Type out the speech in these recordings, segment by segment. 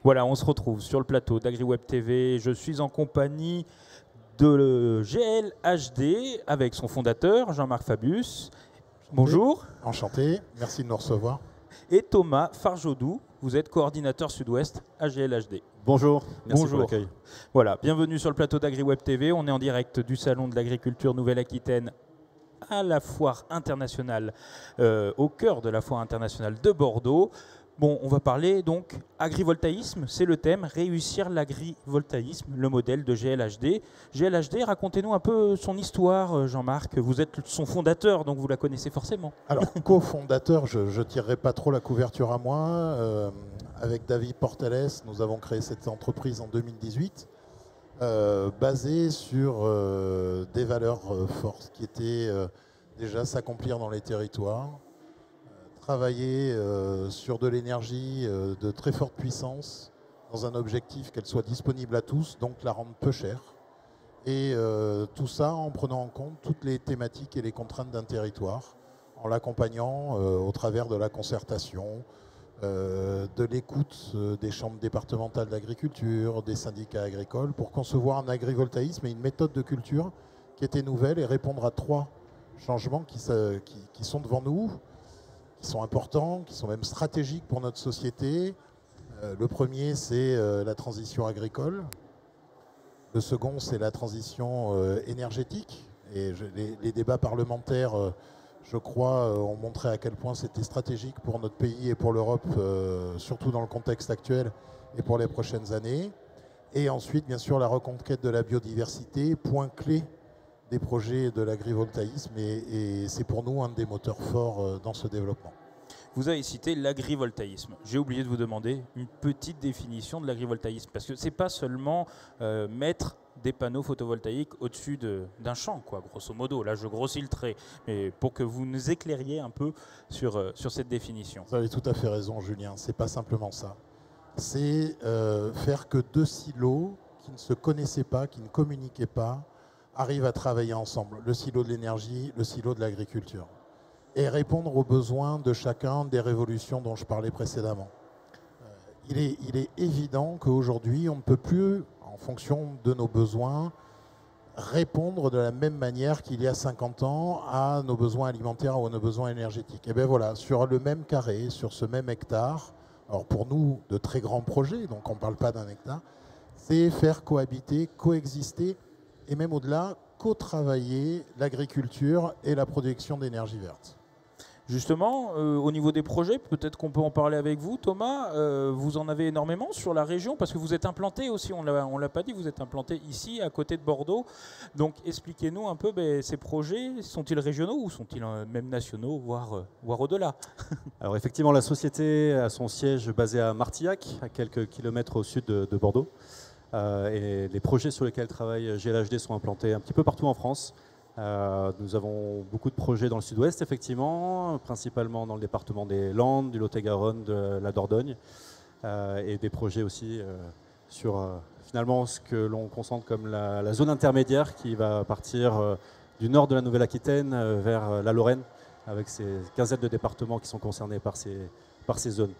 Voilà, on se retrouve sur le plateau d'AgriWeb TV. Je suis en compagnie de GLHD avec son fondateur, Jean-Marc Fabius. Bonjour. Enchanté, merci de nous recevoir. Et Thomas Farjodou, vous êtes coordinateur sud-ouest à GLHD. Bonjour, merci Bonjour. pour l'accueil. Voilà, bienvenue sur le plateau d'AgriWeb TV. On est en direct du Salon de l'Agriculture Nouvelle-Aquitaine à la foire internationale, au cœur de la foire internationale de Bordeaux. Bon, on va parler donc agrivoltaïsme, c'est le thème, réussir l'agrivoltaïsme, le modèle de GLHD. GLHD, racontez-nous un peu son histoire, Jean-Marc. Vous êtes son fondateur, donc vous la connaissez forcément. Alors, cofondateur, je ne tirerai pas trop la couverture à moi. Avec David Portales, nous avons créé cette entreprise en 2018, basée sur des valeurs fortes qui étaient déjà s'accomplir dans les territoires, travailler sur de l'énergie de très forte puissance dans un objectif qu'elle soit disponible à tous, donc la rendre peu chère. Et tout ça en prenant en compte toutes les thématiques et les contraintes d'un territoire, en l'accompagnant au travers de la concertation, de l'écoute des chambres départementales d'agriculture, des syndicats agricoles, pour concevoir un agrivoltaïsme et une méthode de culture qui était nouvelle et répondre à 3 changements qui sont devant nous, qui sont importants, qui sont même stratégiques pour notre société. Le premier, c'est la transition agricole. Le second, c'est la transition énergétique. Et les débats parlementaires, je crois, ont montré à quel point c'était stratégique pour notre pays et pour l'Europe, surtout dans le contexte actuel et pour les prochaines années. Et ensuite, bien sûr, la reconquête de la biodiversité, point clé des projets de l'agrivoltaïsme, et c'est pour nous un des moteurs forts dans ce développement. Vous avez cité l'agrivoltaïsme. J'ai oublié de vous demander une petite définition de l'agrivoltaïsme, parce que ce n'est pas seulement mettre des panneaux photovoltaïques au-dessus d'un champ, quoi, grosso modo. Là, je grossis le trait, mais pour que vous nous éclairiez un peu sur cette définition. Vous avez tout à fait raison, Julien. Ce n'est pas simplement ça. C'est faire que 2 silos qui ne se connaissaient pas, qui ne communiquaient pas, arrivent à travailler ensemble. Le silo de l'énergie, le silo de l'agriculture. Et répondre aux besoins de chacun des révolutions dont je parlais précédemment. Il est évident qu'aujourd'hui, on ne peut plus, en fonction de nos besoins, répondre de la même manière qu'il y a 50 ans à nos besoins alimentaires ou à nos besoins énergétiques. Et bien voilà, sur le même carré, sur ce même hectare, alors pour nous, de très grands projets, donc on ne parle pas d'un hectare, c'est faire cohabiter, coexister, et même au-delà, co-travailler l'agriculture et la production d'énergie verte. Justement, au niveau des projets, peut-être qu'on peut en parler avec vous, Thomas. Vous en avez énormément sur la région, parce que vous êtes implanté aussi, on ne l'a pas dit, vous êtes implanté ici, à côté de Bordeaux. Donc expliquez-nous un peu, ces projets, sont-ils régionaux ou sont-ils même nationaux, voire au-delà? Alors effectivement, la société a son siège basé à Martillac, à quelques kilomètres au sud de Bordeaux. Et les projets sur lesquels travaille GLHD sont implantés un petit peu partout en France. Nous avons beaucoup de projets dans le sud-ouest, effectivement, principalement dans le département des Landes, du Lot-et-Garonne, de la Dordogne, et des projets aussi sur finalement ce que l'on concentre comme la zone intermédiaire qui va partir du nord de la Nouvelle-Aquitaine vers la Lorraine, avec ces quinzaines de départements qui sont concernés par ces zones.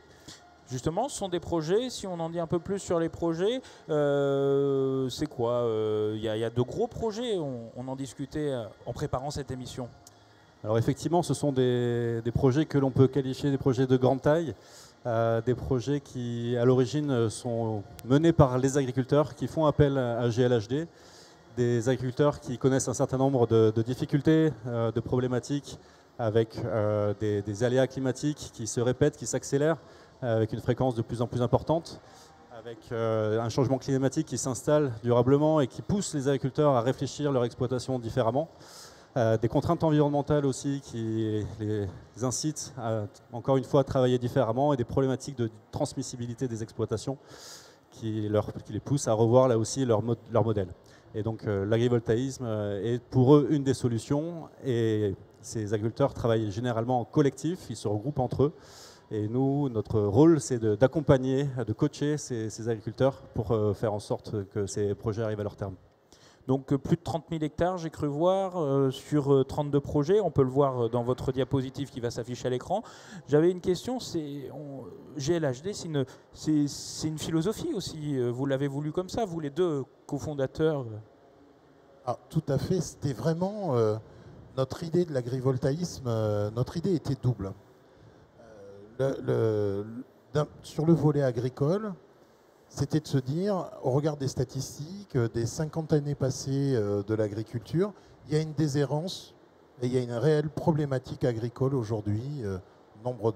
Justement, ce sont des projets, si on en dit un peu plus sur les projets, c'est quoi? Il y a de gros projets, on en discutait en préparant cette émission. Alors effectivement, ce sont des projets que l'on peut qualifier des projets de grande taille, des projets qui à l'origine sont menés par les agriculteurs qui font appel à GLHD, des agriculteurs qui connaissent un certain nombre de difficultés, de problématiques avec des aléas climatiques qui se répètent, qui s'accélèrent, avec une fréquence de plus en plus importante, avec un changement climatique qui s'installe durablement et qui pousse les agriculteurs à réfléchir leur exploitation différemment. Des contraintes environnementales aussi qui les incitent à, encore une fois, travailler différemment, et des problématiques de transmissibilité des exploitations qui les poussent à revoir là aussi leur modèle. Et donc l'agrivoltaïsme est pour eux une des solutions, et ces agriculteurs travaillent généralement en collectif, ils se regroupent entre eux. Et nous, notre rôle, c'est d'accompagner, de coacher ces agriculteurs pour faire en sorte que ces projets arrivent à leur terme. Donc plus de 30 000 hectares, j'ai cru voir, sur 32 projets. On peut le voir dans votre diapositive qui va s'afficher à l'écran. J'avais une question, GLHD, c'est une philosophie aussi. Vous l'avez voulu comme ça, vous les deux cofondateurs? Ah, tout à fait, c'était vraiment notre idée de l'agrivoltaïsme. Notre idée était double. Sur le volet agricole, c'était de se dire, au regard des statistiques, des 50 années passées de l'agriculture, il y a une déshérence et il y a une réelle problématique agricole aujourd'hui. Nombre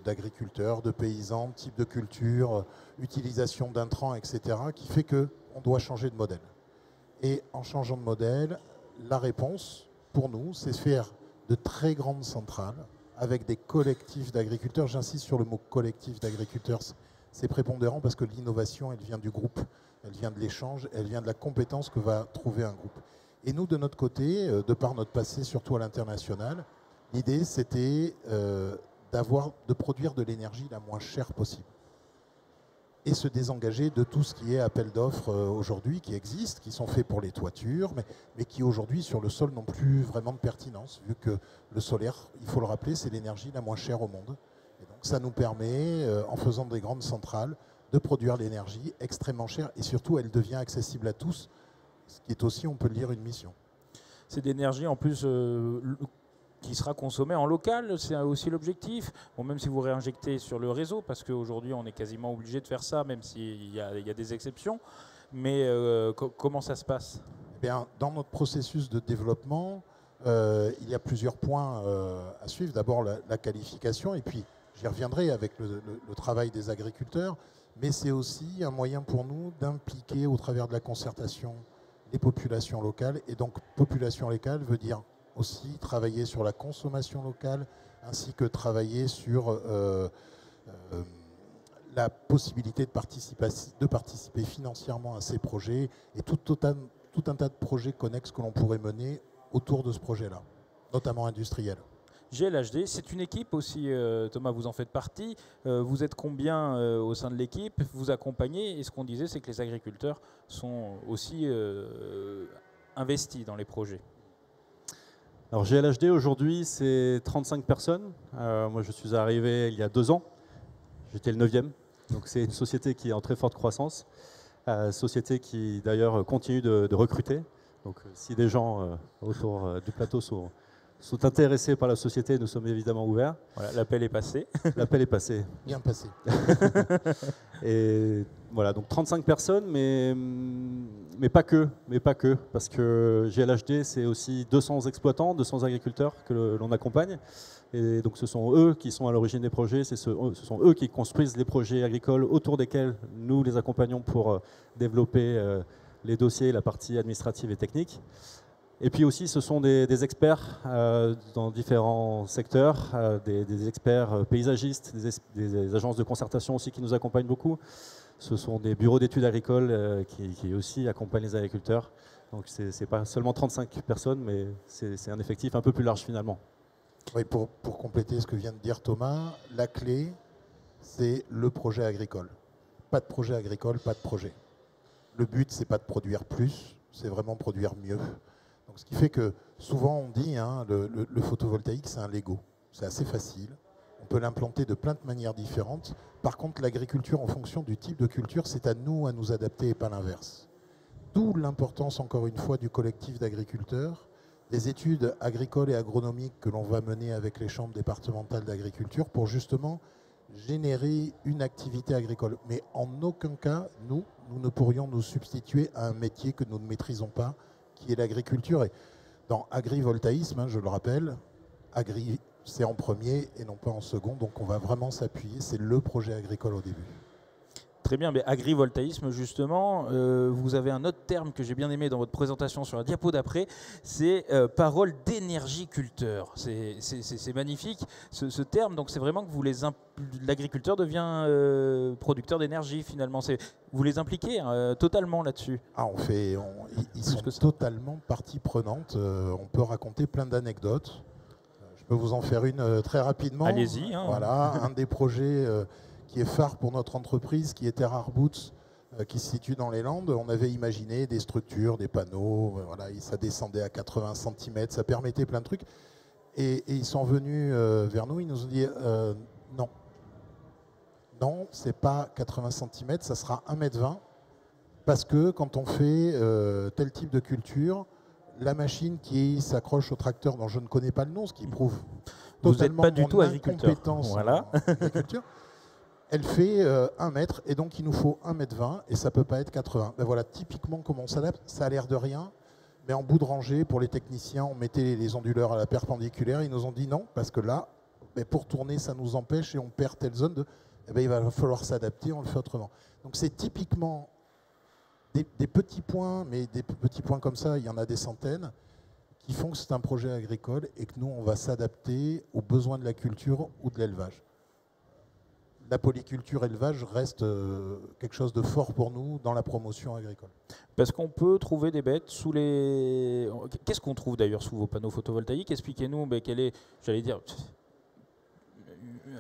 d'agriculteurs, de paysans, type de culture, utilisation d'intrants, etc., qui fait qu'on doit changer de modèle. Et en changeant de modèle, la réponse, pour nous, c'est de faire de très grandes centrales avec des collectifs d'agriculteurs. J'insiste sur le mot collectif d'agriculteurs. C'est prépondérant parce que l'innovation, elle vient du groupe, elle vient de l'échange, elle vient de la compétence que va trouver un groupe. Et nous, de notre côté, de par notre passé, surtout à l'international, l'idée, c'était de produire de l'énergie la moins chère possible. Et se désengager de tout ce qui est appel d'offres aujourd'hui, qui existent, qui sont faits pour les toitures, mais qui aujourd'hui, sur le sol, n'ont plus vraiment de pertinence, vu que le solaire, il faut le rappeler, c'est l'énergie la moins chère au monde. Et donc ça nous permet, en faisant des grandes centrales, de produire l'énergie extrêmement chère, et surtout, elle devient accessible à tous, ce qui est aussi, on peut le dire, une mission. C'est d'énergie en plus qui sera consommée en local, c'est aussi l'objectif. Bon, même si vous réinjectez sur le réseau, parce qu'aujourd'hui on est quasiment obligé de faire ça, même s'il y a des exceptions. Mais comment ça se passe? Eh bien, dans notre processus de développement, il y a plusieurs points à suivre. D'abord la qualification, et puis j'y reviendrai avec le travail des agriculteurs, mais c'est aussi un moyen pour nous d'impliquer au travers de la concertation les populations locales. Et donc population locale veut dire aussi travailler sur la consommation locale, ainsi que travailler sur la possibilité de participer financièrement à ces projets et tout un tas de projets connexes que l'on pourrait mener autour de ce projet-là, notamment industriel. GLHD, c'est une équipe aussi, Thomas, vous en faites partie. Vous êtes combien au sein de l'équipe? Vous accompagnez, et ce qu'on disait, c'est que les agriculteurs sont aussi investis dans les projets. Alors GLHD aujourd'hui c'est 35 personnes. Moi je suis arrivé il y a 2 ans. J'étais le 9e. Donc c'est une société qui est en très forte croissance. Société qui d'ailleurs continue de recruter. Donc si des gens autour du plateau sont intéressés par la société, nous sommes évidemment ouverts. Voilà, l'appel est passé. L'appel est passé. Bien passé. Et voilà, donc 35 personnes, mais pas que, parce que GLHD, c'est aussi 200 exploitants, 200 agriculteurs que l'on accompagne. Et donc ce sont eux qui sont à l'origine des projets, ce sont eux qui construisent les projets agricoles autour desquels nous les accompagnons pour développer les dossiers, la partie administrative et technique. Et puis aussi, ce sont des experts dans différents secteurs, des experts paysagistes, des agences de concertation aussi qui nous accompagnent beaucoup. Ce sont des bureaux d'études agricoles qui aussi accompagnent les agriculteurs. Donc ce n'est pas seulement 35 personnes, mais c'est un effectif un peu plus large finalement. Oui, pour compléter ce que vient de dire Thomas, la clé, c'est le projet agricole. Pas de projet agricole, pas de projet. Le but, c'est pas de produire plus, c'est vraiment produire mieux. Donc, ce qui fait que souvent on dit le photovoltaïque c'est un Lego, c'est assez facile, on peut l'implanter de plein de manières différentes. Par contre l'agriculture en fonction du type de culture, c'est à nous adapter et pas l'inverse. D'où l'importance encore une fois du collectif d'agriculteurs, des études agricoles et agronomiques que l'on va mener avec les chambres départementales d'agriculture pour justement générer une activité agricole. Mais en aucun cas, nous ne pourrions nous substituer à un métier que nous ne maîtrisons pas, qui est l'agriculture. Et dans agrivoltaïsme, je le rappelle, agri c'est en premier et non pas en second, donc on va vraiment s'appuyer, c'est le projet agricole au début. Très bien, mais agrivoltaïsme justement, vous avez un autre terme que j'ai bien aimé dans votre présentation sur la diapo d'après, c'est parole d'énergiculteur. C'est magnifique ce terme, donc c'est vraiment que l'agriculteur devient producteur d'énergie finalement. Vous les impliquez totalement là-dessus. Ah, ils sont totalement partie prenante, on peut raconter plein d'anecdotes. Je peux vous en faire une très rapidement. Allez-y. Voilà, un des projets qui est phare pour notre entreprise, qui est Terra Roots, qui se situe dans les Landes. On avait imaginé des structures, des panneaux, voilà, ça descendait à 80 cm, ça permettait plein de trucs. Et ils sont venus vers nous, ils nous ont dit non. Non, c'est pas 80 cm, ça sera 1,20 m. Parce que quand on fait tel type de culture, la machine qui s'accroche au tracteur dont je ne connais pas le nom, ce qui prouve totalement pas du tout agriculteur. Incompétence Voilà. en agriculture, elle fait 1 mètre et donc il nous faut 1,20 m et ça ne peut pas être 80. Ben voilà, typiquement comment on s'adapte, ça a l'air de rien, mais en bout de rangée, pour les techniciens, on mettait les onduleurs à la perpendiculaire, ils nous ont dit non, parce que là, ben pour tourner, ça nous empêche et on perd telle zone de... Eh ben, il va falloir s'adapter, on le fait autrement. Donc c'est typiquement des petits points, mais des petits points comme ça, il y en a des centaines, qui font que c'est un projet agricole et que nous, on va s'adapter aux besoins de la culture ou de l'élevage. La polyculture élevage reste quelque chose de fort pour nous dans la promotion agricole. Parce qu'on peut trouver des bêtes sous les... Qu'est-ce qu'on trouve d'ailleurs sous vos panneaux photovoltaïques? Expliquez-nous quelle est, j'allais dire,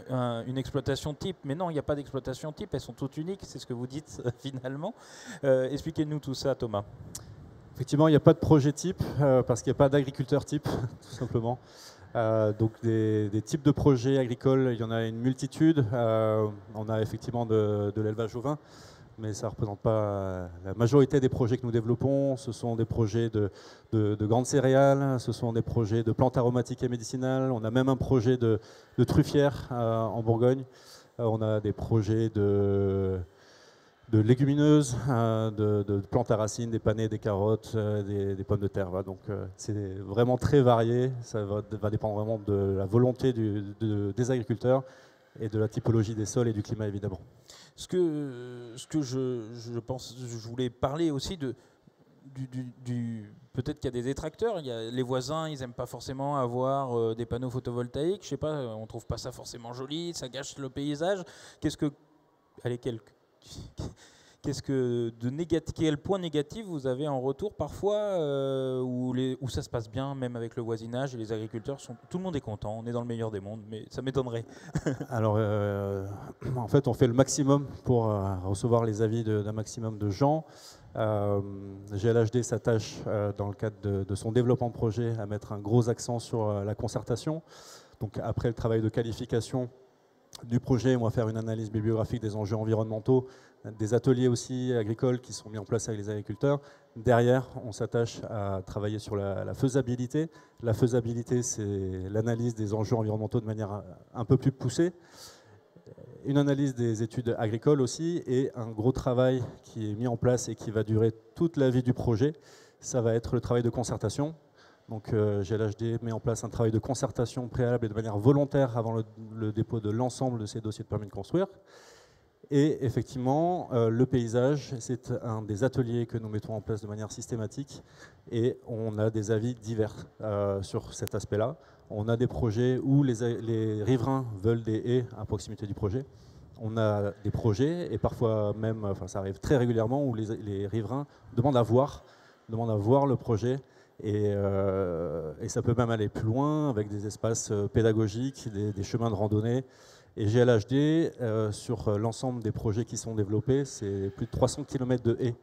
une exploitation type. Mais non, il n'y a pas d'exploitation type, elles sont toutes uniques, c'est ce que vous dites finalement. Expliquez-nous tout ça, Thomas. Effectivement, il n'y a pas de projet type, parce qu'il n'y a pas d'agriculteur type, tout simplement. Donc des types de projets agricoles, il y en a une multitude. On a effectivement de l'élevage au vin, mais ça ne représente pas la majorité des projets que nous développons. Ce sont des projets de grandes céréales, ce sont des projets de plantes aromatiques et médicinales. On a même un projet de truffières en Bourgogne. On a des projets de légumineuses, de plantes à racines, des panais, des carottes, des pommes de terre. Voilà. Donc c'est vraiment très varié, ça va dépendre vraiment de la volonté des agriculteurs et de la typologie des sols et du climat évidemment. Ce que je pense, je voulais parler aussi peut-être qu'il y a des détracteurs, les voisins, ils n'aiment pas forcément avoir des panneaux photovoltaïques, je sais pas, on trouve pas ça forcément joli, ça gâche le paysage. Quel point négatif vous avez en retour parfois où ça se passe bien, même avec le voisinage et les agriculteurs tout le monde est content, on est dans le meilleur des mondes, mais ça m'étonnerait. Alors, en fait, on fait le maximum pour recevoir les avis d'un maximum de gens. GLHD s'attache, dans le cadre de son développement de projet, à mettre un gros accent sur la concertation. Donc, après le travail de qualification du projet, on va faire une analyse bibliographique des enjeux environnementaux, des ateliers aussi agricoles qui sont mis en place avec les agriculteurs. Derrière, on s'attache à travailler sur la faisabilité. La faisabilité, c'est l'analyse des enjeux environnementaux de manière un peu plus poussée. Une analyse des études agricoles aussi, et un gros travail qui est mis en place et qui va durer toute la vie du projet, ça va être le travail de concertation. Donc GLHD met en place un travail de concertation préalable et de manière volontaire avant le dépôt de l'ensemble de ces dossiers de permis de construire. Et effectivement, le paysage, c'est un des ateliers que nous mettons en place de manière systématique et on a des avis divers sur cet aspect-là. On a des projets où les riverains veulent des haies à proximité du projet. On a des projets et parfois même, enfin ça arrive très régulièrement, où les riverains demandent à voir le projet. Et ça peut même aller plus loin avec des espaces pédagogiques, des chemins de randonnée. Et GLHD, sur l'ensemble des projets qui sont développés, c'est plus de 300 km de haies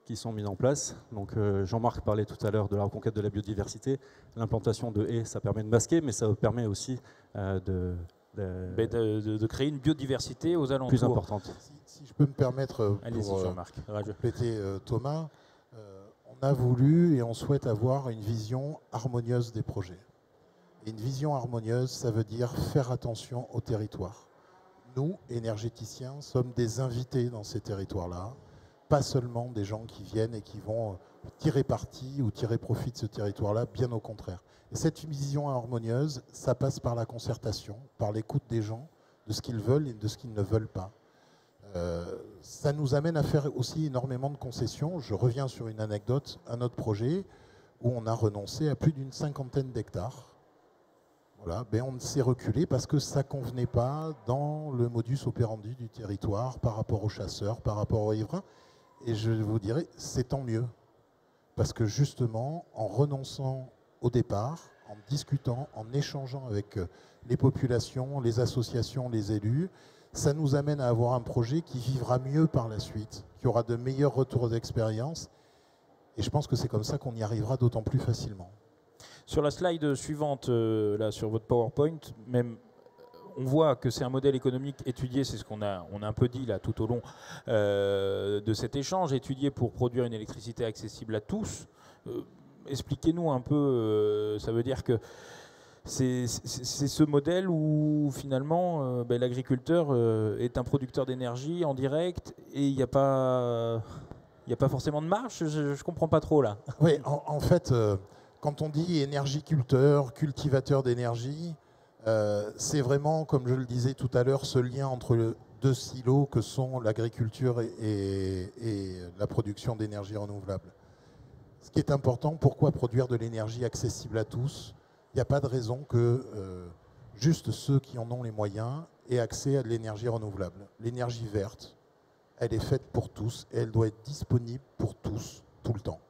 qui sont mis en place. Donc Jean-Marc parlait tout à l'heure de la reconquête de la biodiversité. L'implantation de haies, ça permet de masquer, mais ça permet aussi de créer une biodiversité aux alentours. Plus importante. Si je peux me permettre pour compléter Thomas, on a voulu et on souhaite avoir une vision harmonieuse des projets. Et une vision harmonieuse, ça veut dire faire attention au territoire. Nous, énergéticiens, sommes des invités dans ces territoires-là, pas seulement des gens qui viennent et qui vont tirer parti ou tirer profit de ce territoire-là, bien au contraire. Et cette vision harmonieuse, ça passe par la concertation, par l'écoute des gens, de ce qu'ils veulent et de ce qu'ils ne veulent pas. Ça nous amène à faire aussi énormément de concessions. Je reviens sur une anecdote, un autre projet où on a renoncé à plus d'une 50aine d'hectares. Voilà, ben on s'est reculé parce que ça ne convenait pas dans le modus operandi du territoire par rapport aux chasseurs, par rapport aux riverains. Et je vous dirais, c'est tant mieux. Parce que justement, en renonçant au départ, en discutant, en échangeant avec les populations, les associations, les élus, ça nous amène à avoir un projet qui vivra mieux par la suite, qui aura de meilleurs retours d'expérience. Et je pense que c'est comme ça qu'on y arrivera d'autant plus facilement. Sur la slide suivante, là, sur votre PowerPoint, même, on voit que c'est un modèle économique étudié, c'est ce qu'on a un peu dit là tout au long de cet échange, étudié pour produire une électricité accessible à tous. Expliquez-nous un peu, ça veut dire que c'est ce modèle où finalement l'agriculteur est un producteur d'énergie en direct et il n'y a pas forcément de marge. Je ne comprends pas trop là. Oui, en fait, quand on dit énergiculteur, cultivateur d'énergie, c'est vraiment, comme je le disais tout à l'heure, ce lien entre deux silos que sont l'agriculture et la production d'énergie renouvelable. Ce qui est important, pourquoi produire de l'énergie accessible à tous? Il n'y a pas de raison que juste ceux qui en ont les moyens aient accès à de l'énergie renouvelable. L'énergie verte, elle est faite pour tous et elle doit être disponible pour tous, tout le temps.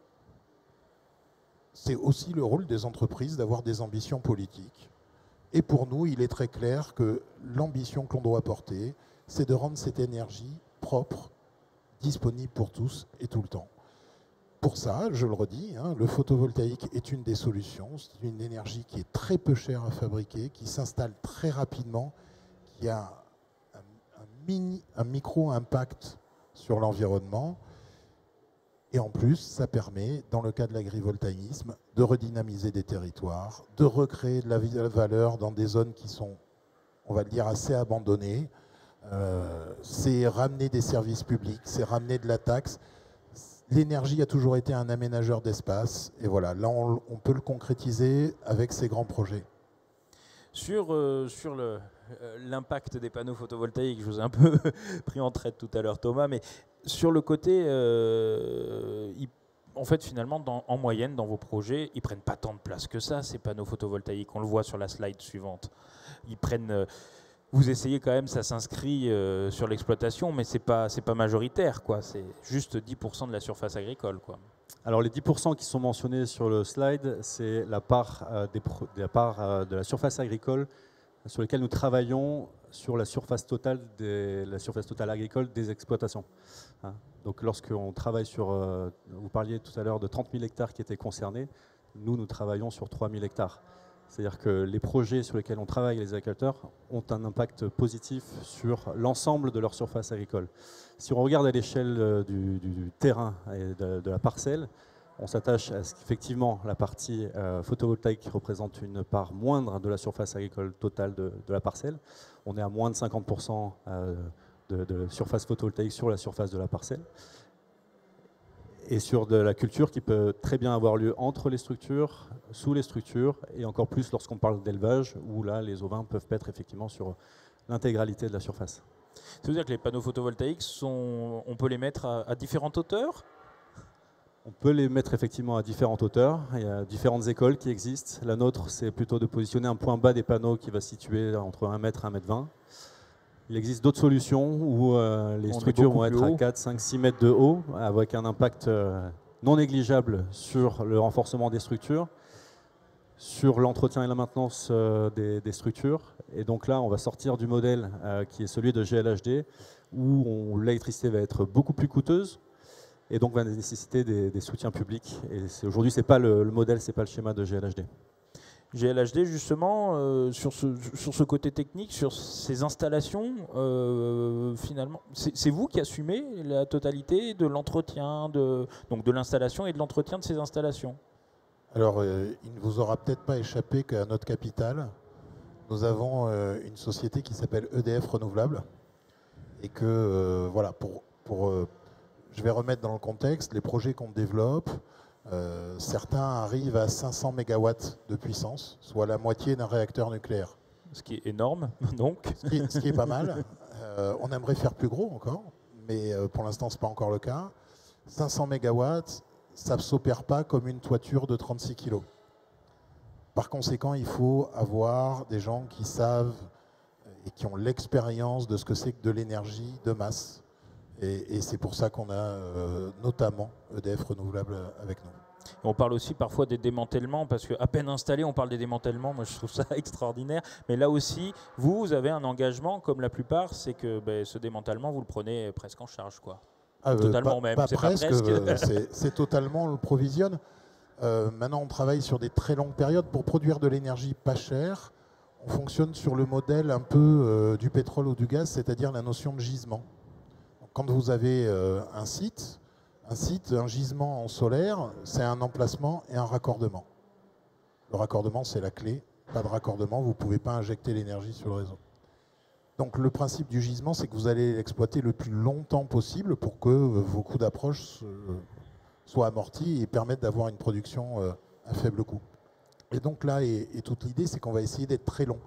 C'est aussi le rôle des entreprises d'avoir des ambitions politiques. Et pour nous, il est très clair que l'ambition que l'on doit porter, c'est de rendre cette énergie propre, disponible pour tous et tout le temps. Pour ça, je le redis, le photovoltaïque est une des solutions. C'est une énergie qui est très peu chère à fabriquer, qui s'installe très rapidement, qui a un micro-impact sur l'environnement. Et en plus, ça permet, dans le cas de l'agrivoltaïsme, de redynamiser des territoires, de recréer de la valeur dans des zones qui sont, on va le dire, assez abandonnées. C'est ramener des services publics, c'est ramener de la taxe. L'énergie a toujours été un aménageur d'espace. Et voilà, là, on peut le concrétiser avec ces grands projets. Sur l'impact des panneaux photovoltaïques, je vous ai un peu pris en traite tout à l'heure, Thomas, mais sur le côté, en fait, finalement, en moyenne, dans vos projets, ils ne prennent pas tant de place que ça, ces panneaux photovoltaïques. On le voit sur la slide suivante. Ils prennent... Vous essayez quand même, ça s'inscrit sur l'exploitation, mais c'est pas majoritaire, quoi. C'est juste 10% de la surface agricole, quoi. Alors les 10% qui sont mentionnés sur le slide, c'est la part, de la surface agricole sur laquelle nous travaillons sur la surface totale agricole des exploitations. Donc lorsqu'on travaille sur, vous parliez tout à l'heure de 30 000 hectares qui étaient concernés, nous travaillons sur 3 000 hectares. C'est-à-dire que les projets sur lesquels on travaille, les agriculteurs, ont un impact positif sur l'ensemble de leur surface agricole. Si on regarde à l'échelle du terrain et de la parcelle, on s'attache à ce qu'effectivement la partie photovoltaïque représente une part moindre de la surface agricole totale de la parcelle. On est à moins de 50% de surface photovoltaïque sur la surface de la parcelle. Et sur de la culture qui peut très bien avoir lieu entre les structures, sous les structures, et encore plus lorsqu'on parle d'élevage, où là, les ovins peuvent paître effectivement sur l'intégralité de la surface. Ça veut dire que les panneaux photovoltaïques, on peut les mettre à différentes hauteurs? On peut les mettre effectivement à différentes hauteurs. Il y a différentes écoles qui existent. La nôtre, c'est plutôt de positionner un point bas des panneaux qui va se situer entre 1 mètre et 1 mètre 20. Il existe d'autres solutions où les structures vont être à 4, 5, 6 mètres de haut, avec un impact non négligeable sur le renforcement des structures, sur l'entretien et la maintenance des structures. Et donc là, on va sortir du modèle qui est celui de GLHD, où l'électricité va être beaucoup plus coûteuse, et donc va nécessiter des soutiens publics. Et aujourd'hui, ce n'est pas le modèle, ce n'est pas le schéma de GLHD. GLHD, justement, sur ce côté technique, sur ces installations, finalement, c'est vous qui assumez la totalité de l'entretien, donc de l'installation et de l'entretien de ces installations? Alors, il ne vous aura peut-être pas échappé qu'à notre capitale, nous avons une société qui s'appelle EDF Renouvelable. Et que, voilà, je vais remettre dans le contexte les projets qu'on développe. Certains arrivent à 500 MW de puissance, soit la moitié d'un réacteur nucléaire. Ce qui est énorme, donc. Ce qui est pas mal. On aimerait faire plus gros encore, mais pour l'instant, ce n'est pas encore le cas. 500 MW, ça ne s'opère pas comme une toiture de 36 kg. Par conséquent, il faut avoir des gens qui savent et qui ont l'expérience de ce que c'est que de l'énergie de masse. Et c'est pour ça qu'on a notamment EDF Renouvelable avec nous. On parle aussi parfois des démantèlements, parce qu'à peine installé, on parle des démantèlements. Moi, je trouve ça extraordinaire. Mais là aussi, vous avez un engagement, comme la plupart, c'est que ce démantèlement, vous le prenez presque en charge, quoi. Totalement même. Pas C'est presque, pas presque. c'est totalement, on le provisionne. Maintenant, on travaille sur des très longues périodes. Pour produire de l'énergie pas chère, on fonctionne sur le modèle un peu du pétrole ou du gaz, c'est-à-dire la notion de gisement. Quand vous avez un site, un gisement en solaire, c'est un emplacement et un raccordement. Le raccordement, c'est la clé. Pas de raccordement, vous ne pouvez pas injecter l'énergie sur le réseau. Donc le principe du gisement, c'est que vous allez l'exploiter le plus longtemps possible pour que vos coûts d'approche soient amortis et permettent d'avoir une production à faible coût. Et donc là, et toute l'idée, c'est qu'on va essayer d'être très long.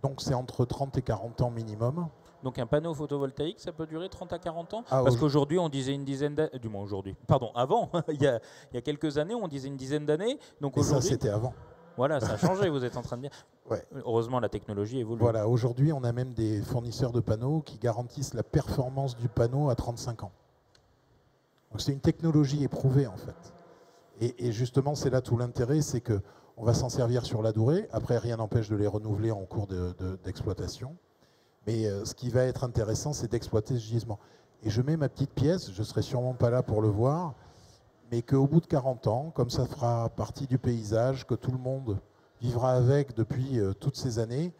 Donc c'est entre 30 et 40 ans minimum. Donc un panneau photovoltaïque, ça peut durer 30 à 40 ans? Ah, Parce qu'aujourd'hui, on disait une dizaine d'années, du moins aujourd'hui, pardon, avant, il y a quelques années, on disait une dizaine d'années. Donc et ça, aujourd'hui, c'était avant. voilà, ça a changé, vous êtes en train de dire. Ouais. Heureusement, la technologie évolue. Voilà, aujourd'hui, on a même des fournisseurs de panneaux qui garantissent la performance du panneau à 35 ans. Donc c'est une technologie éprouvée, en fait. Et justement, c'est là tout l'intérêt, c'est qu'on va s'en servir sur la durée. Après, rien n'empêche de les renouveler en cours d'exploitation. Mais ce qui va être intéressant, c'est d'exploiter ce gisement. Et je mets ma petite pièce, je ne serai sûrement pas là pour le voir, mais qu'au bout de 40 ans, comme ça fera partie du paysage, que tout le monde vivra avec depuis toutes ces années,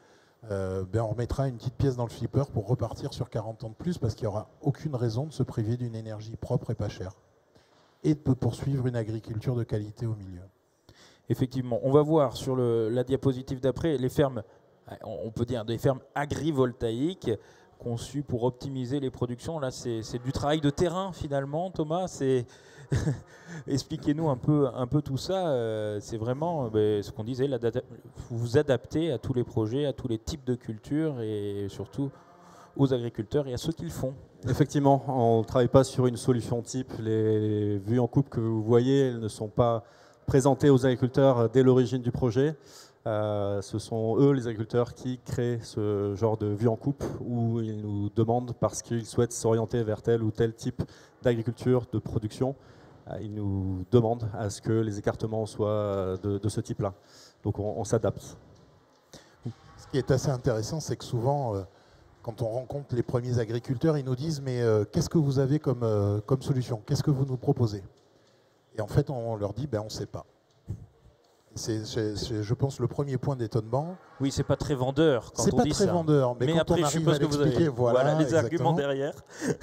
on remettra une petite pièce dans le flipper pour repartir sur 40 ans de plus, parce qu'il n'y aura aucune raison de se priver d'une énergie propre et pas chère. Et de poursuivre une agriculture de qualité au milieu. Effectivement, on va voir sur la diapositive d'après les fermes, on peut dire des fermes agrivoltaïques conçues pour optimiser les productions. Là, c'est du travail de terrain finalement, Thomas. Expliquez-nous un peu tout ça. C'est vraiment ce qu'on disait, vous adaptez à tous les projets, à tous les types de cultures et surtout aux agriculteurs et à ceux qui le font. Effectivement, on ne travaille pas sur une solution type. Les vues en coupe que vous voyez, elles ne sont pas présentées aux agriculteurs dès l'origine du projet. Ce sont eux, les agriculteurs, qui créent ce genre de vue en coupe où ils nous demandent, parce qu'ils souhaitent s'orienter vers tel ou tel type d'agriculture, de production, ils nous demandent à ce que les écartements soient de ce type-là. Donc on s'adapte. Ce qui est assez intéressant, c'est que souvent, quand on rencontre les premiers agriculteurs, ils nous disent « mais qu'est-ce que vous avez comme solution? Qu'est-ce que vous nous proposez ?» Et en fait, on leur dit « on ne sait pas ». C'est, je pense, le premier point d'étonnement. Oui, c'est pas très vendeur quand on dit ça. C'est pas très vendeur, mais quand après, on arrive à l'expliquer, voilà les arguments derrière.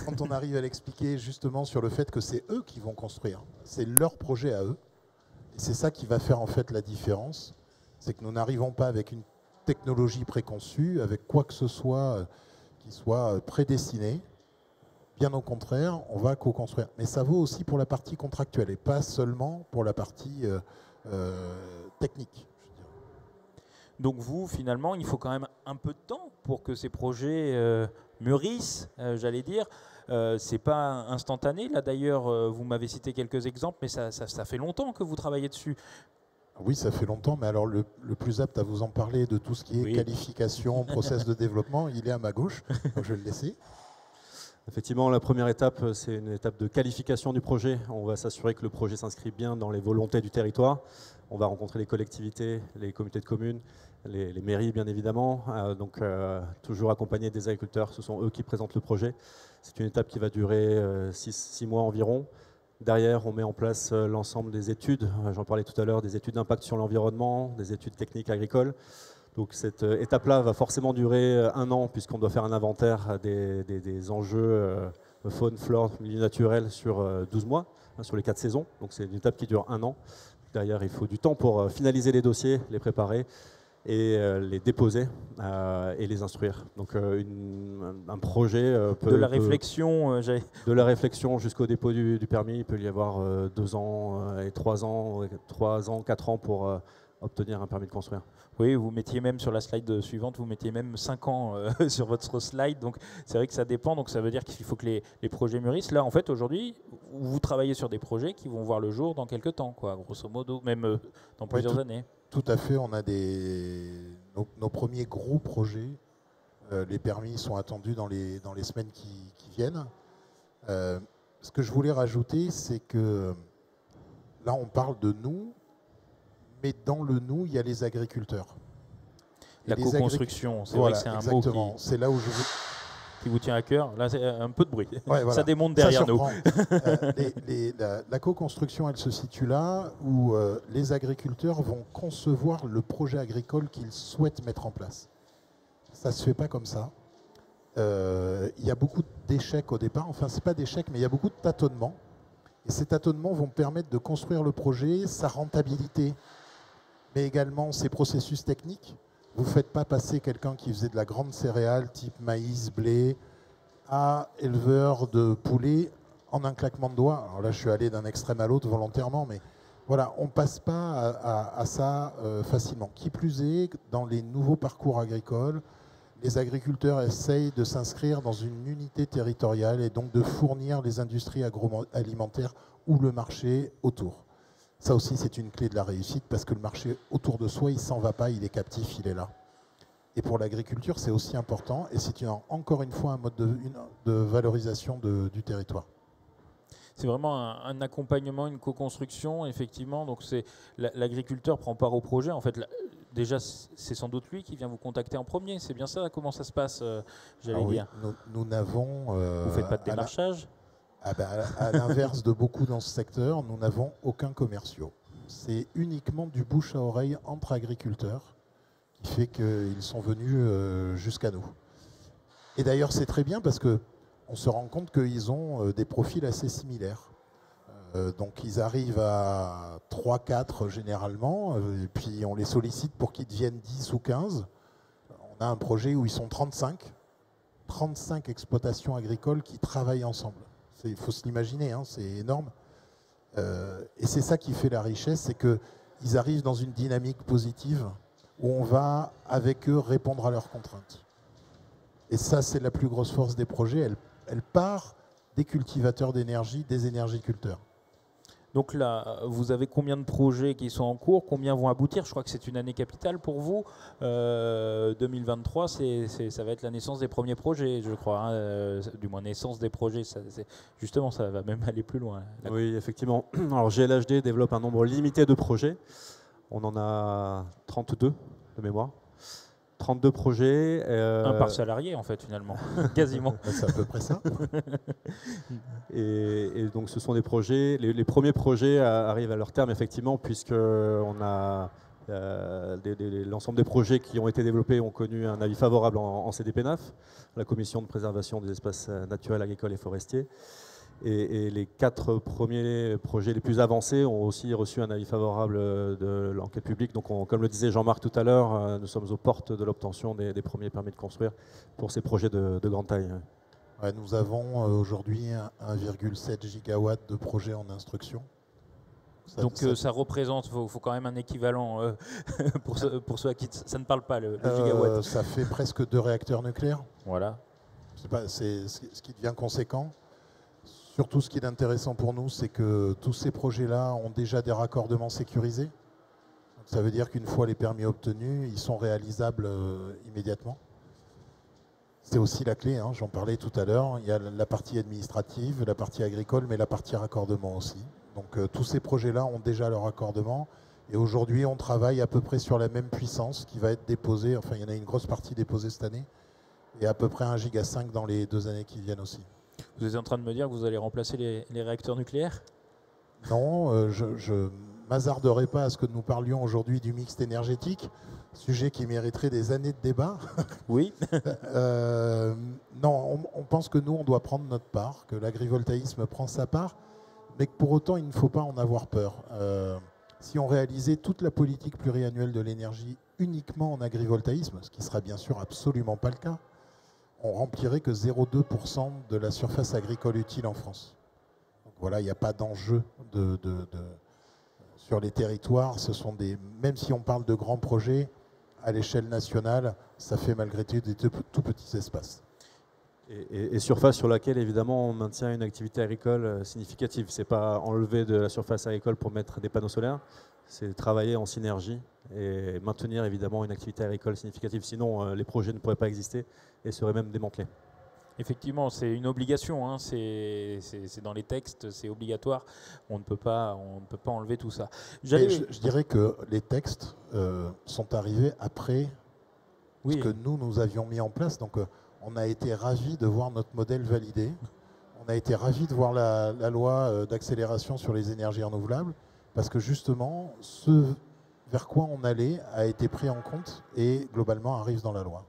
Quand on arrive à l'expliquer justement sur le fait que c'est eux qui vont construire, c'est leur projet à eux, et c'est ça qui va faire en fait la différence, c'est que nous n'arrivons pas avec une technologie préconçue, avec quoi que ce soit qui soit prédestiné. Bien au contraire, on va co-construire. Mais ça vaut aussi pour la partie contractuelle et pas seulement pour la partie technique. Je dirais. Donc vous, finalement, il faut quand même un peu de temps pour que ces projets mûrissent, j'allais dire. C'est pas instantané. Là, d'ailleurs, vous m'avez cité quelques exemples, mais ça fait longtemps que vous travaillez dessus. Oui, ça fait longtemps, mais alors le plus apte à vous en parler de tout ce qui est qualification, process de développement, il est à ma gauche, donc je vais le laisser. Effectivement, la première étape, c'est une étape de qualification du projet. On va s'assurer que le projet s'inscrit bien dans les volontés du territoire. On va rencontrer les collectivités, les comités de communes, les mairies bien évidemment, toujours accompagné des agriculteurs, ce sont eux qui présentent le projet. C'est une étape qui va durer 6 mois environ. Derrière, on met en place l'ensemble des études, j'en parlais tout à l'heure, des études d'impact sur l'environnement, des études techniques agricoles. Donc cette étape-là va forcément durer 1 an puisqu'on doit faire un inventaire des enjeux faune, flore, milieu naturel sur 12 mois, sur les 4 saisons. Donc c'est une étape qui dure 1 an. Derrière, il faut du temps pour finaliser les dossiers, les préparer et les déposer et les instruire. Donc un projet peut... De la réflexion, de la réflexion jusqu'au dépôt du permis, il peut y avoir 2 ans et 3 ans, 4 ans pour obtenir un permis de construire. Oui, vous mettiez même sur la slide suivante, vous mettiez même 5 ans sur votre slide, donc c'est vrai que ça dépend, donc ça veut dire qu'il faut que les projets mûrissent. Là, en fait, aujourd'hui, vous travaillez sur des projets qui vont voir le jour dans quelques temps, quoi, grosso modo, même dans plusieurs années. Tout à fait, on a nos premiers gros projets, les permis sont attendus dans les semaines qui viennent. Ce que je voulais rajouter, c'est que là, on parle de nous, mais dans le nous, il y a les agriculteurs. La co-construction, c'est vrai que c'est un mot c'est là où qui vous tient à cœur. Là, c'est un peu de bruit. Ouais, voilà. Ça démonte derrière nous. La co-construction, elle se situe là où les agriculteurs vont concevoir le projet agricole qu'ils souhaitent mettre en place. Ça ne se fait pas comme ça. Il y a beaucoup d'échecs au départ. Enfin, ce n'est pas d'échecs, mais il y a beaucoup de tâtonnements. Et ces tâtonnements vont permettre de construire le projet, sa rentabilité, mais également ses processus techniques. Vous ne faites pas passer quelqu'un qui faisait de la grande céréale, type maïs, blé, à éleveur de poulets en un claquement de doigts. Alors là, je suis allé d'un extrême à l'autre volontairement, mais voilà, on ne passe pas à ça facilement. Qui plus est, dans les nouveaux parcours agricoles, les agriculteurs essayent de s'inscrire dans une unité territoriale et donc de fournir les industries agroalimentaires ou le marché autour. Ça aussi, c'est une clé de la réussite parce que le marché autour de soi, il ne s'en va pas, il est captif, il est là. Et pour l'agriculture, c'est aussi important et c'est encore une fois un mode de valorisation du territoire. C'est vraiment un accompagnement, une co-construction, effectivement. Donc l'agriculteur prend part au projet. En fait, déjà, c'est sans doute lui qui vient vous contacter en premier. C'est bien ça? Comment ça se passe, j'allais dire? Nous n'avons... vous ne faites pas de démarchage? À l'inverse de beaucoup dans ce secteur, nous n'avons aucun commerciaux. C'est uniquement du bouche à oreille entre agriculteurs qui fait qu'ils sont venus jusqu'à nous. Et d'ailleurs, c'est très bien parce qu'on se rend compte qu'ils ont des profils assez similaires. Donc ils arrivent à 3-4 généralement, et puis on les sollicite pour qu'ils deviennent 10 ou 15. On a un projet où ils sont 35 exploitations agricoles qui travaillent ensemble. Il faut se l'imaginer, hein, c'est énorme. Et c'est ça qui fait la richesse, c'est qu'ils arrivent dans une dynamique positive où on va, avec eux, répondre à leurs contraintes. Et ça, c'est la plus grosse force des projets. Elle part des cultivateurs d'énergie, des énergiculteurs. Donc là, vous avez combien de projets qui sont en cours? Combien vont aboutir? Je crois que c'est une année capitale pour vous. 2023, ça va être la naissance des premiers projets, je crois. Hein. Du moins, naissance des projets. Justement, ça va même aller plus loin. Oui, effectivement. Alors, GLHD développe un nombre limité de projets. On en a 32 de mémoire. 32 projets. Un par salarié, en fait, finalement. Quasiment. C'est à peu près ça. Et donc, ce sont des projets. Les premiers projets arrivent à leur terme, effectivement, puisqu'on a l'ensemble des projets qui ont été développés ont connu un avis favorable en CDPENAF, la Commission de préservation des espaces naturels, agricoles et forestiers. Et les 4 premiers projets les plus avancés ont aussi reçu un avis favorable de l'enquête publique. Donc, comme le disait Jean-Marc tout à l'heure, nous sommes aux portes de l'obtention des premiers permis de construire pour ces projets de grande taille. Ouais, nous avons aujourd'hui 1,7 gigawatts de projets en instruction. Ça représente, il faut quand même un équivalent pour ceux à qui ça ne parle pas, le gigawatt. Ça fait presque 2 réacteurs nucléaires. Voilà. C'est ce qui devient conséquent. Surtout, ce qui est intéressant pour nous, c'est que tous ces projets-là ont déjà des raccordements sécurisés. Donc, ça veut dire qu'une fois les permis obtenus, ils sont réalisables immédiatement. C'est aussi la clé, hein, j'en parlais tout à l'heure. Il y a la partie administrative, la partie agricole, mais la partie raccordement aussi. Donc tous ces projets-là ont déjà leur raccordement. Et aujourd'hui, on travaille à peu près sur la même puissance qui va être déposée. Enfin, il y en a une grosse partie déposée cette année. Et à peu près 1,5 giga dans les 2 années qui viennent aussi. Vous êtes en train de me dire que vous allez remplacer les réacteurs nucléaires? Non, je ne m'hasarderai pas à ce que nous parlions aujourd'hui du mixte énergétique, sujet qui mériterait des années de débat. Oui. Non, on pense que nous, on doit prendre notre part, que l'agrivoltaïsme prend sa part, mais que pour autant, il ne faut pas en avoir peur. Si on réalisait toute la politique pluriannuelle de l'énergie uniquement en agrivoltaïsme, ce qui ne sera bien sûr absolument pas le cas, on remplirait que 0,2% de la surface agricole utile en France. Donc voilà, il n'y a pas d'enjeu sur les territoires. Ce sont même si on parle de grands projets, à l'échelle nationale, ça fait malgré tout des tout petits espaces. Et surface sur laquelle, évidemment, on maintient une activité agricole significative. Ce n'est pas enlever de la surface agricole pour mettre des panneaux solaires, c'est travailler en synergie et maintenir, évidemment, une activité agricole significative. Sinon, les projets ne pourraient pas exister et seraient même démantelés. Effectivement, c'est une obligation, hein, c'est dans les textes, c'est obligatoire, on ne peut pas enlever tout ça. Je dirais que les textes sont arrivés après oui. ce que nous avions mis en place, donc on a été ravis de voir notre modèle validé, on a été ravis de voir la loi d'accélération sur les énergies renouvelables, parce que justement, ce vers quoi on allait a été pris en compte et globalement arrive dans la loi.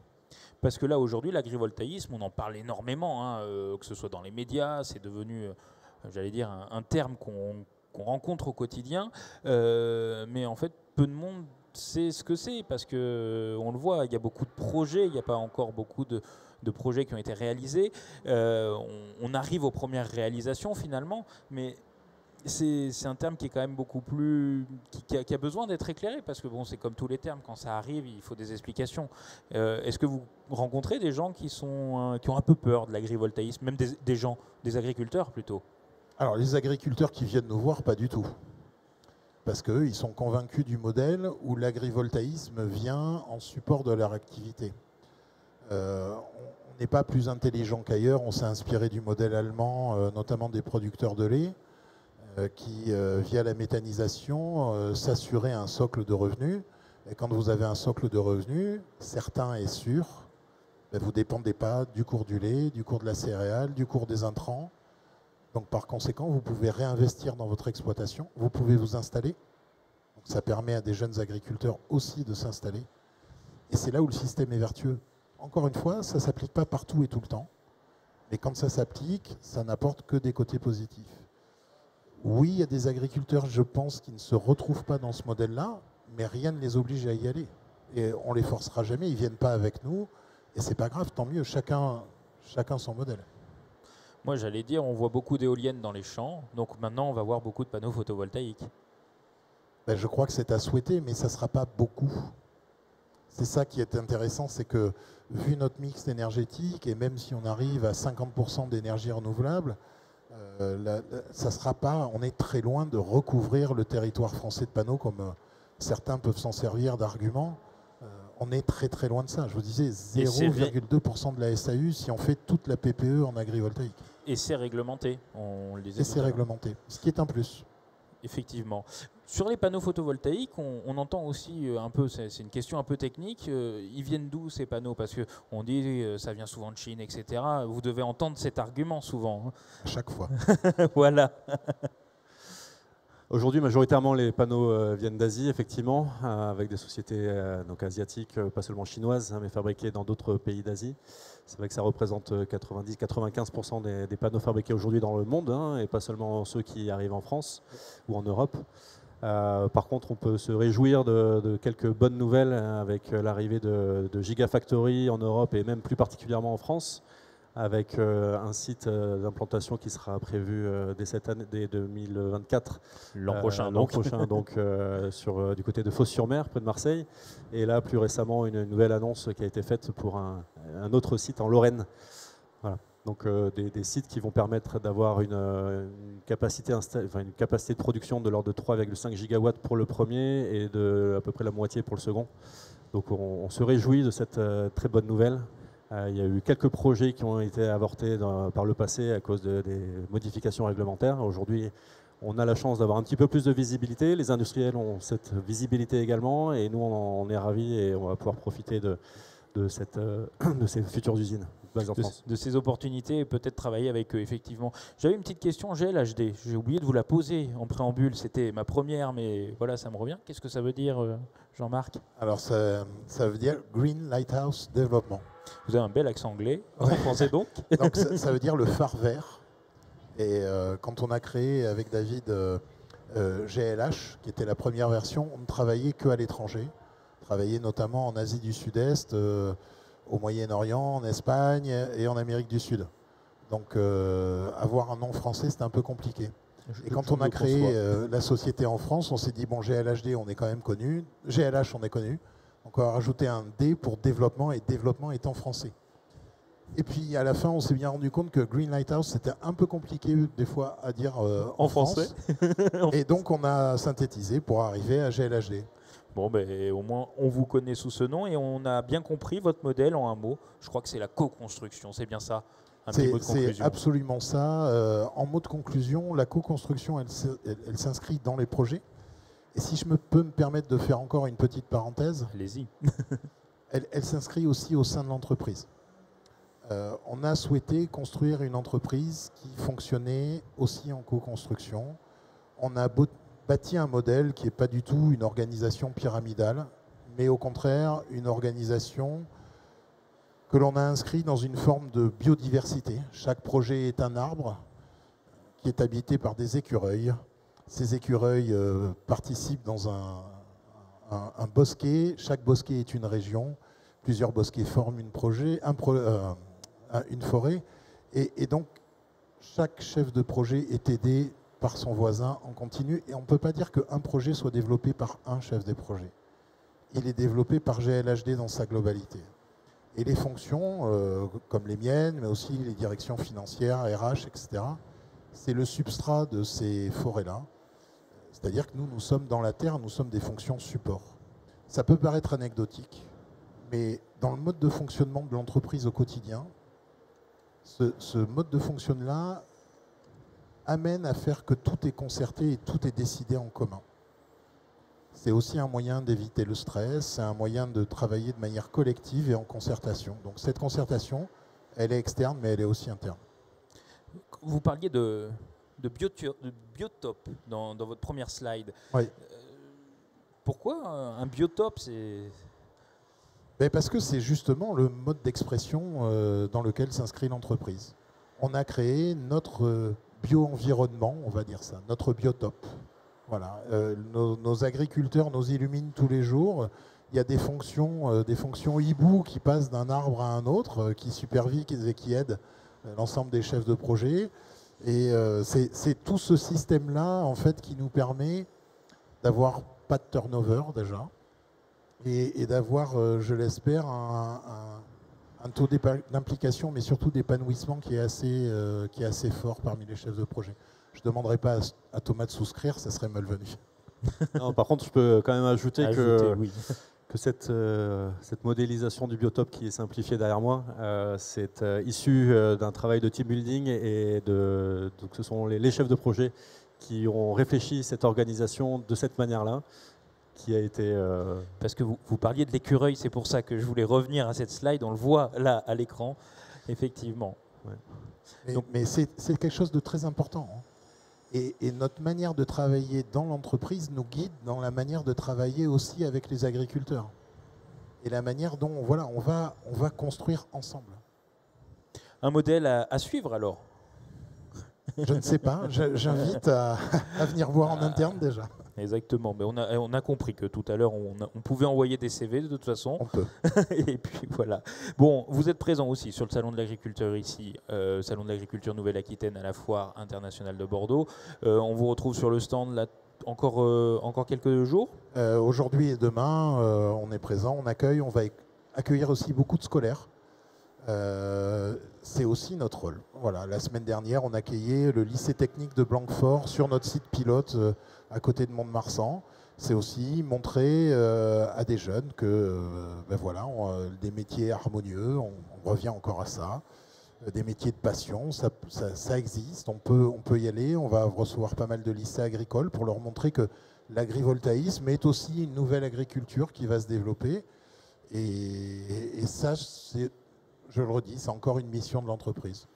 Parce que là, aujourd'hui, l'agrivoltaïsme, on en parle énormément, hein, que ce soit dans les médias, c'est devenu, j'allais dire, un terme qu'on rencontre au quotidien. Mais en fait, peu de monde sait ce que c'est, parce qu'on le voit, il y a beaucoup de projets, il n'y a pas encore beaucoup de projets qui ont été réalisés. On arrive aux premières réalisations, finalement, mais c'est un terme qui est quand même beaucoup plus... qui a besoin d'être éclairé, parce que bon, c'est comme tous les termes, quand ça arrive, il faut des explications. Est-ce que vous rencontrez des gens qui ont un peu peur de l'agrivoltaïsme, même des gens, des agriculteurs plutôt? Alors les agriculteurs qui viennent nous voir, pas du tout. Parce qu'eux, ils sont convaincus du modèle où l'agrivoltaïsme vient en support de leur activité. On n'est pas plus intelligent qu'ailleurs, on s'est inspiré du modèle allemand, notamment des producteurs de lait, qui, via la méthanisation, s'assuraient un socle de revenus. Et quand vous avez un socle de revenus, certain est sûr, vous ne dépendez pas du cours du lait, du cours de la céréale, du cours des intrants. Donc par conséquent, vous pouvez réinvestir dans votre exploitation, vous pouvez vous installer. Donc, ça permet à des jeunes agriculteurs aussi de s'installer. Et c'est là où le système est vertueux. Encore une fois, ça ne s'applique pas partout et tout le temps. Mais quand ça s'applique, ça n'apporte que des côtés positifs. Oui, il y a des agriculteurs, je pense, qui ne se retrouvent pas dans ce modèle-là, mais rien ne les oblige à y aller. Et on ne les forcera jamais, ils ne viennent pas avec nous. Et c'est pas grave, tant mieux, chacun son modèle. Moi, j'allais dire, on voit beaucoup d'éoliennes dans les champs, donc maintenant, on va voir beaucoup de panneaux photovoltaïques. Ben, je crois que c'est à souhaiter, mais ça ne sera pas beaucoup. C'est ça qui est intéressant, c'est que, vu notre mix énergétique, et même si on arrive à 50% d'énergie renouvelable, ça sera pas, on est très loin de recouvrir le territoire français de panneaux comme certains peuvent s'en servir d'argument. On est très très loin de ça. Je vous disais 0,2% de la SAU si on fait toute la PPE en agrivoltaïque. Et c'est réglementé, on le disait. Et c'est réglementé, ce qui est un plus. Effectivement. Sur les panneaux photovoltaïques, on entend aussi un peu, c'est une question un peu technique, ils viennent d'où ces panneaux? Parce qu'on dit ça vient souvent de Chine, etc. Vous devez entendre cet argument souvent. Hein. À chaque fois. Voilà. Aujourd'hui, majoritairement, les panneaux viennent d'Asie, effectivement, avec des sociétés donc asiatiques, pas seulement chinoises, hein, mais fabriquées dans d'autres pays d'Asie. C'est vrai que ça représente 90-95% des panneaux fabriqués aujourd'hui dans le monde, hein, et pas seulement ceux qui arrivent en France ou en Europe. Par contre, on peut se réjouir de quelques bonnes nouvelles avec l'arrivée de Gigafactory en Europe et même plus particulièrement en France, avec un site d'implantation qui sera prévu dès cette année, dès 2024. L'an prochain, du côté de Fos-sur-Mer, près de Marseille. Et là, plus récemment, une nouvelle annonce qui a été faite pour un autre site en Lorraine. Voilà. Donc des sites qui vont permettre d'avoir une capacité de production de l'ordre de 3,5 gigawatts pour le premier et de à peu près la moitié pour le second. Donc on se réjouit de cette très bonne nouvelle. Il y a eu quelques projets qui ont été avortés par le passé à cause des modifications réglementaires. Aujourd'hui, on a la chance d'avoir un petit peu plus de visibilité. Les industriels ont cette visibilité également et nous, on est ravis et on va pouvoir profiter de ces futures usines basées en France. De ces opportunités et peut-être travailler avec eux, effectivement. J'avais une petite question GLHD. J'ai oublié de vous la poser en préambule. C'était ma première, mais voilà, ça me revient. Qu'est-ce que ça veut dire, Jean-Marc? Alors, ça veut dire Green Lighthouse Development. Vous avez un bel accent anglais. En français donc. Donc ça veut dire le phare vert. Et quand on a créé avec David GLH, qui était la première version, on ne travaillait qu'à l'étranger. On travaillait notamment en Asie du Sud-Est, au Moyen-Orient, en Espagne et en Amérique du Sud. Donc avoir un nom français, c'était un peu compliqué. Et quand on a créé la société en France, on s'est dit, bon, GLHD, on est quand même connu. GLH, on est connu. Donc on va rajouter un D pour développement, et développement étant français. Et puis à la fin, on s'est bien rendu compte que Green Lighthouse, c'était un peu compliqué des fois à dire en français. Et donc on a synthétisé pour arriver à GLHD. Bon, ben, au moins on vous connaît sous ce nom et on a bien compris votre modèle en un mot. Je crois que c'est la co-construction, c'est bien ça. Un petit mot de C'est conclusion. absolument ça. En mot de conclusion, la co-construction, elle s'inscrit dans les projets. Et si je peux me permettre de faire encore une petite parenthèse, Allez-y. elle s'inscrit aussi au sein de l'entreprise. On a souhaité construire une entreprise qui fonctionnait aussi en co-construction. On a bâti un modèle qui n'est pas du tout une organisation pyramidale, mais au contraire une organisation que l'on a inscrite dans une forme de biodiversité. Chaque projet est un arbre qui est habité par des écureuils. Ces écureuils participent dans un bosquet. Chaque bosquet est une région. Plusieurs bosquets forment une forêt. Et donc, chaque chef de projet est aidé par son voisin en continu. Et on ne peut pas dire qu'un projet soit développé par un chef des projets. Il est développé par GLHD dans sa globalité. Et les fonctions, comme les miennes, mais aussi les directions financières, RH, etc., c'est le substrat de ces forêts-là. C'est-à-dire que nous sommes dans la terre, nous sommes des fonctions support. Ça peut paraître anecdotique, mais dans le mode de fonctionnement de l'entreprise au quotidien, ce mode de fonctionnement-là amène à faire que tout est concerté et tout est décidé en commun. C'est aussi un moyen d'éviter le stress, c'est un moyen de travailler de manière collective et en concertation. Donc cette concertation, elle est externe, mais elle est aussi interne. Vous parliez de biotope dans votre première slide. Oui. Pourquoi un biotope Parce que c'est justement le mode d'expression dans lequel s'inscrit l'entreprise. On a créé notre bio-environnement, on va dire ça, notre biotope. Voilà. Nos agriculteurs nous illuminent tous les jours. Il y a des fonctions hibou qui passent d'un arbre à un autre, qui supervisent et qui aident l'ensemble des chefs de projet. Et c'est tout ce système-là en fait, qui nous permet d'avoir pas de turnover déjà et d'avoir, je l'espère, un taux d'implication, mais surtout d'épanouissement qui est assez fort parmi les chefs de projet. Je ne demanderai pas à Thomas de souscrire, ça serait malvenu. Non, par contre, je peux quand même ajouter oui. que cette modélisation du biotope qui est simplifiée derrière moi, c'est issu d'un travail de team building donc ce sont les chefs de projet qui ont réfléchi cette organisation de cette manière-là, qui a été... Parce que vous parliez de l'écureuil, c'est pour ça que je voulais revenir à cette slide, on le voit là à l'écran, effectivement. Ouais. Mais c'est quelque chose de très important. Hein. Et notre manière de travailler dans l'entreprise nous guide dans la manière de travailler aussi avec les agriculteurs. Et la manière dont on va construire ensemble. Un modèle à suivre alors? Je ne sais pas, j'invite à venir voir en interne déjà. Exactement, mais on a compris que tout à l'heure on pouvait envoyer des CV de toute façon. On peut. Et puis voilà. Bon, vous êtes présent aussi sur le Salon de l'Agriculture ici, Salon de l'Agriculture Nouvelle-Aquitaine à la Foire internationale de Bordeaux. On vous retrouve sur le stand là encore quelques jours. Aujourd'hui et demain, on est présent, on accueille, on va accueillir aussi beaucoup de scolaires. C'est aussi notre rôle. Voilà, la semaine dernière, on accueillait le lycée technique de Blanquefort sur notre site pilote à côté de Mont-de-Marsan. C'est aussi montrer à des jeunes que des métiers harmonieux, on revient encore à ça, des métiers de passion, ça existe, on peut y aller. On va recevoir pas mal de lycées agricoles pour leur montrer que l'agrivoltaïsme est aussi une nouvelle agriculture qui va se développer. Et ça, je le redis, c'est encore une mission de l'entreprise.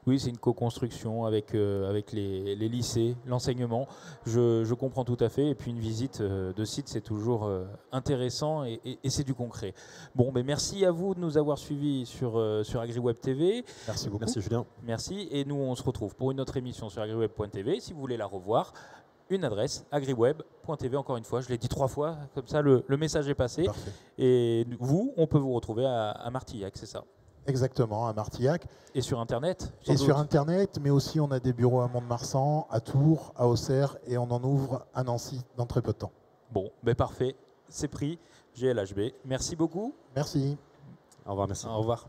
Oui, c'est une co-construction avec les lycées, l'enseignement. Je comprends tout à fait. Et puis une visite de site, c'est toujours intéressant et c'est du concret. Bon, ben merci à vous de nous avoir suivis sur AgriWeb TV. Merci beaucoup. Merci Julien. Merci. Et nous, on se retrouve pour une autre émission sur agriweb.tv. Si vous voulez la revoir, une adresse, agriweb.tv. Encore une fois, je l'ai dit 3 fois, comme ça le message est passé. Parfait. Et vous, on peut vous retrouver à Martillac, c'est ça? Exactement, à Martillac. Et sur Internet Sur Internet, mais aussi on a des bureaux à Mont-de-Marsan, à Tours, à Auxerre, et on en ouvre à Nancy dans très peu de temps. Bon, ben parfait, c'est pris. GLHB. Merci beaucoup. Merci. Au revoir, merci. Au revoir.